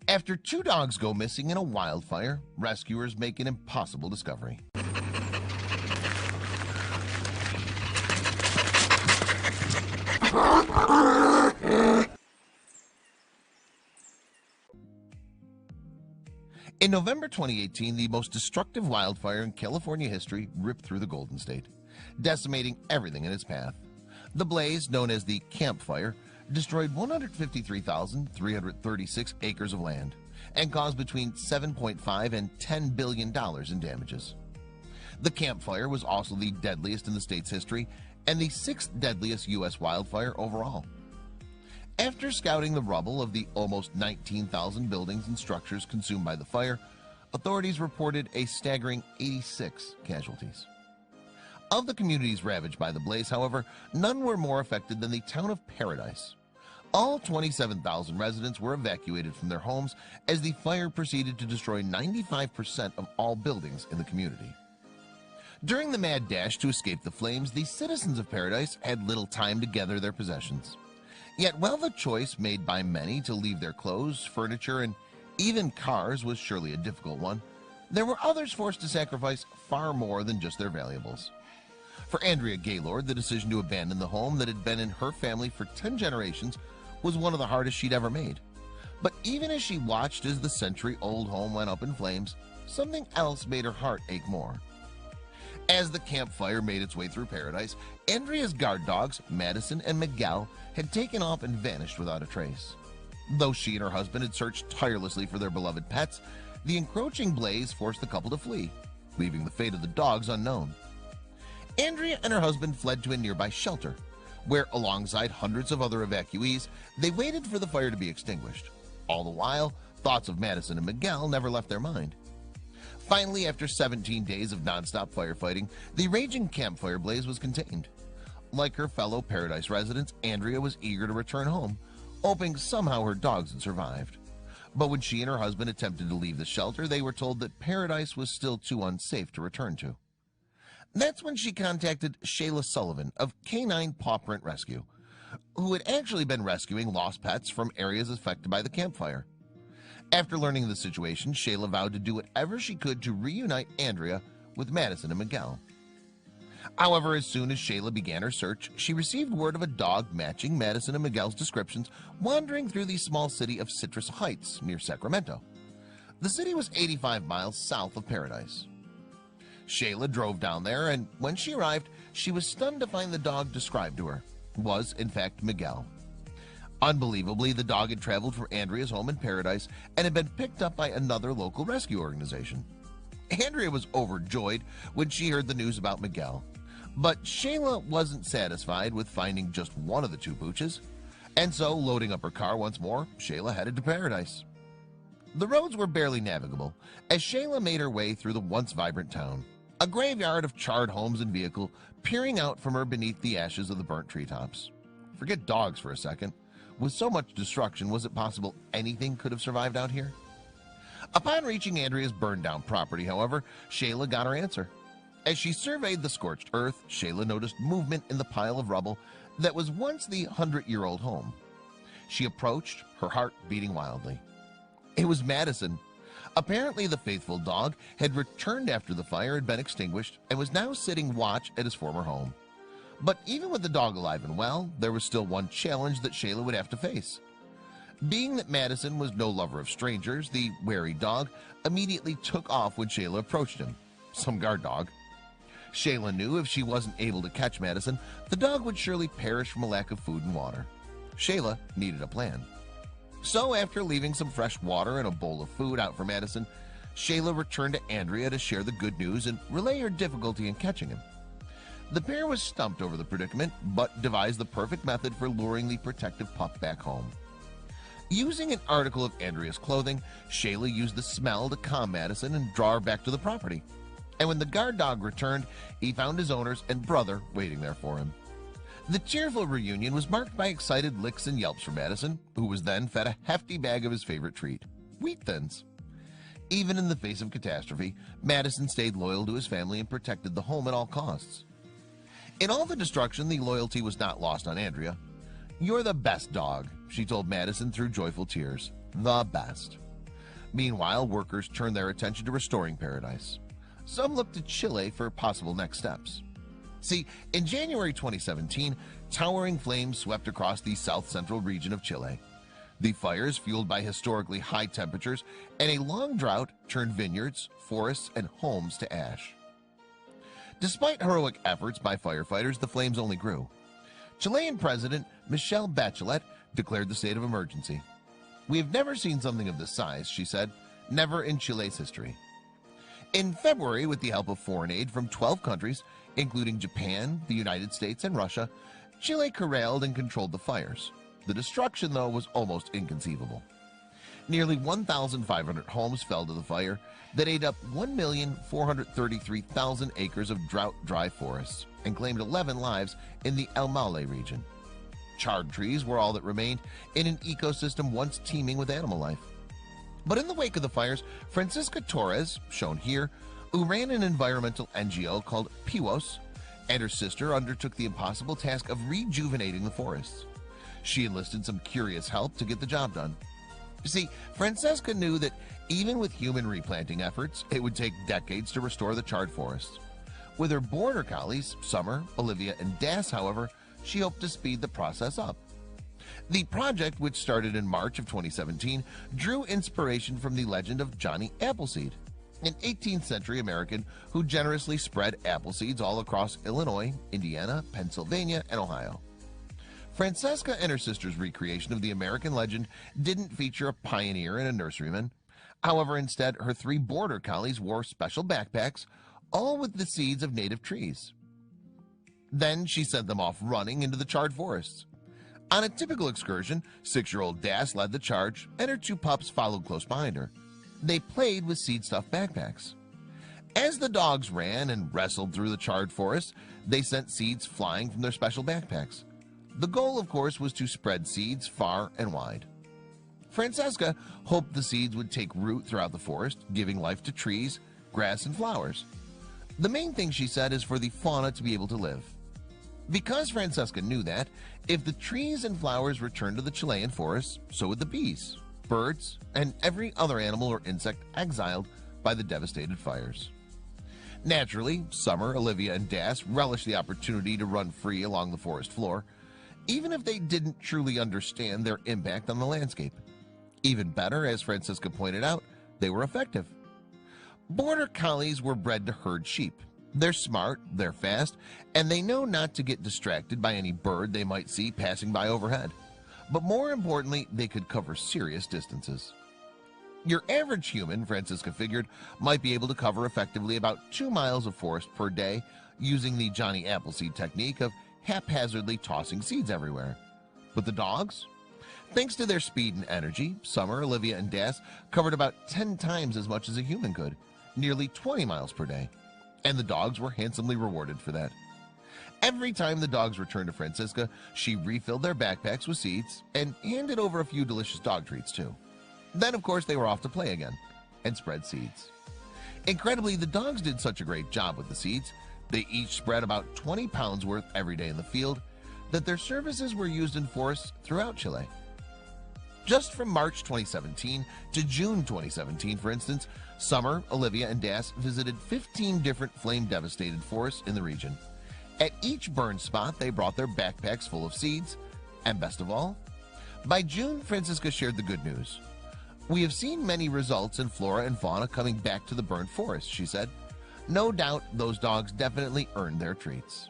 After two dogs go missing in a wildfire, rescuers make an impossible discovery. In November 2018, the most destructive wildfire in California history ripped through the Golden State, decimating everything in its path. The blaze, known as the Camp Fire, destroyed 153,336 acres of land and caused between $7.5 and $10 billion in damages. The Camp Fire was also the deadliest in the state's history and the sixth deadliest U.S. wildfire overall. After scouting the rubble of the almost 19,000 buildings and structures consumed by the fire, authorities reported a staggering 86 casualties. Of the communities ravaged by the blaze, however, none were more affected than the town of Paradise. All 27,000 residents were evacuated from their homes as the fire proceeded to destroy 95% of all buildings in the community. During the mad dash to escape the flames, the citizens of Paradise had little time to gather their possessions. Yet while the choice made by many to leave their clothes, furniture, and even cars was surely a difficult one, there were others forced to sacrifice far more than just their valuables. For Andrea Gaylord, the decision to abandon the home that had been in her family for 10 generations was one of the hardest she'd ever made. But even as she watched as the century-old home went up in flames, something else made her heart ache more. As the campfire made its way through Paradise, Andrea's guard dogs, Madison and Miguel, had taken off and vanished without a trace. Though she and her husband had searched tirelessly for their beloved pets, the encroaching blaze forced the couple to flee, leaving the fate of the dogs unknown. Andrea and her husband fled to a nearby shelter, where, alongside hundreds of other evacuees, they waited for the fire to be extinguished. All the while, thoughts of Madison and Miguel never left their mind. Finally, after 17 days of nonstop firefighting, the raging campfire blaze was contained. Like her fellow Paradise residents, Andrea was eager to return home, hoping somehow her dogs had survived. But when she and her husband attempted to leave the shelter, they were told that Paradise was still too unsafe to return to. That's when she contacted Shayla Sullivan of Canine Paw Print Rescue, who had actually been rescuing lost pets from areas affected by the campfire. After learning the situation, Shayla vowed to do whatever she could to reunite Andrea with Madison and Miguel. However, as soon as Shayla began her search, she received word of a dog matching Madison and Miguel's descriptions wandering through the small city of Citrus Heights near Sacramento. The city was 85 miles south of Paradise. Shayla drove down there, and when she arrived, she was stunned to find the dog described to her was, in fact, Miguel. Unbelievably, the dog had traveled from Andrea's home in Paradise and had been picked up by another local rescue organization. Andrea was overjoyed when she heard the news about Miguel, but Shayla wasn't satisfied with finding just one of the two pooches, and so, loading up her car once more, Shayla headed to Paradise. The roads were barely navigable as Shayla made her way through the once vibrant town, a graveyard of charred homes and vehicles peering out from her beneath the ashes of the burnt treetops. Forget dogs for a second. With so much destruction, was it possible anything could have survived out here? Upon reaching Andrea's burned-down property, however, Shayla got her answer. As she surveyed the scorched earth, Shayla noticed movement in the pile of rubble that was once the 100-year-old home. She approached, her heart beating wildly. It was Madison. Apparently, the faithful dog had returned after the fire had been extinguished and was now sitting watch at his former home. But even with the dog alive and well, there was still one challenge that Shayla would have to face. Being that Madison was no lover of strangers, the wary dog immediately took off when Shayla approached him. Some guard dog. Shayla knew if she wasn't able to catch Madison, the dog would surely perish from a lack of food and water. Shayla needed a plan. So after leaving some fresh water and a bowl of food out for Madison, Shayla returned to Andrea to share the good news and relay her difficulty in catching him. The pair was stumped over the predicament, but devised the perfect method for luring the protective pup back home. Using an article of Andrea's clothing, Shayla used the smell to calm Madison and draw her back to the property. And when the guard dog returned, he found his owners and brother waiting there for him. The cheerful reunion was marked by excited licks and yelps from Madison, who was then fed a hefty bag of his favorite treat, Wheat Thins. Even in the face of catastrophe, Madison stayed loyal to his family and protected the home at all costs. In all the destruction, the loyalty was not lost on Andrea. "You're the best dog," she told Madison through joyful tears. "The best." Meanwhile, workers turned their attention to restoring paradise. Some looked to Chile for possible next steps. See, in January 2017, towering flames swept across the south-central region of Chile. The fires, fueled by historically high temperatures and a long drought, turned vineyards, forests, and homes to ash. Despite heroic efforts by firefighters, the flames only grew. Chilean President Michelle Bachelet declared the state of emergency. "We have never seen something of this size," she said, "never in Chile's history." In February, with the help of foreign aid from 12 countries, including Japan, the United States, and Russia, Chile corralled and controlled the fires. The destruction, though, was almost inconceivable. Nearly 1,500 homes fell to the fire that ate up 1,433,000 acres of drought-dry forests and claimed 11 lives in the El Maule region. Charred trees were all that remained in an ecosystem once teeming with animal life. But in the wake of the fires, Francisca Torres, shown here, who ran an environmental NGO called Piwos, and her sister undertook the impossible task of rejuvenating the forests. She enlisted some curious help to get the job done. You see, Francesca knew that even with human replanting efforts, it would take decades to restore the charred forests. With her border collies, Summer, Olivia, and Das, however, she hoped to speed the process up. The project, which started in March of 2017, drew inspiration from the legend of Johnny Appleseed, an 18th century American who generously spread apple seeds all across Illinois, Indiana, Pennsylvania, and Ohio. Francesca and her sister's recreation of the American legend didn't feature a pioneer and a nurseryman. However, instead, her 3 border collies wore special backpacks, all with the seeds of native trees. Then she sent them off running into the charred forests. On a typical excursion, 6-year-old Das led the charge, and her 2 pups followed close behind her. They played with seed-stuffed backpacks. As the dogs ran and wrestled through the charred forest, they sent seeds flying from their special backpacks. The goal, of course, was to spread seeds far and wide. Francesca hoped the seeds would take root throughout the forest, giving life to trees, grass, and flowers. The main thing, she said, is for the fauna to be able to live. Because Francesca knew that if the trees and flowers returned to the Chilean forests, so would the bees, birds, and every other animal or insect exiled by the devastated fires. Naturally, Summer, Olivia, and Das relished the opportunity to run free along the forest floor, even if they didn't truly understand their impact on the landscape. Even better, as Francisca pointed out, they were effective. Border collies were bred to herd sheep. They're smart, they're fast, and they know not to get distracted by any bird they might see passing by overhead. But more importantly, they could cover serious distances. Your average human, Francisca figured, might be able to cover effectively about 2 miles of forest per day using the Johnny Appleseed technique of haphazardly tossing seeds everywhere. But the dogs? Thanks to their speed and energy, Summer, Olivia, and Das covered about 10 times as much as a human could, nearly 20 miles per day. And the dogs were handsomely rewarded for that. Every time the dogs returned to Francisca, she refilled their backpacks with seeds and handed over a few delicious dog treats too. Then, of course, they were off to play again and spread seeds. Incredibly, the dogs did such a great job with the seeds. They each spread about 20 pounds worth every day in the field, that their services were used in forests throughout Chile. Just from March 2017 to June 2017, for instance, Summer, Olivia, and Das visited 15 different flame-devastated forests in the region. At each burn spot, they brought their backpacks full of seeds, and best of all, by June, Francisca shared the good news. "We have seen many results in flora and fauna coming back to the burned forest," she said. "No doubt those dogs definitely earned their treats."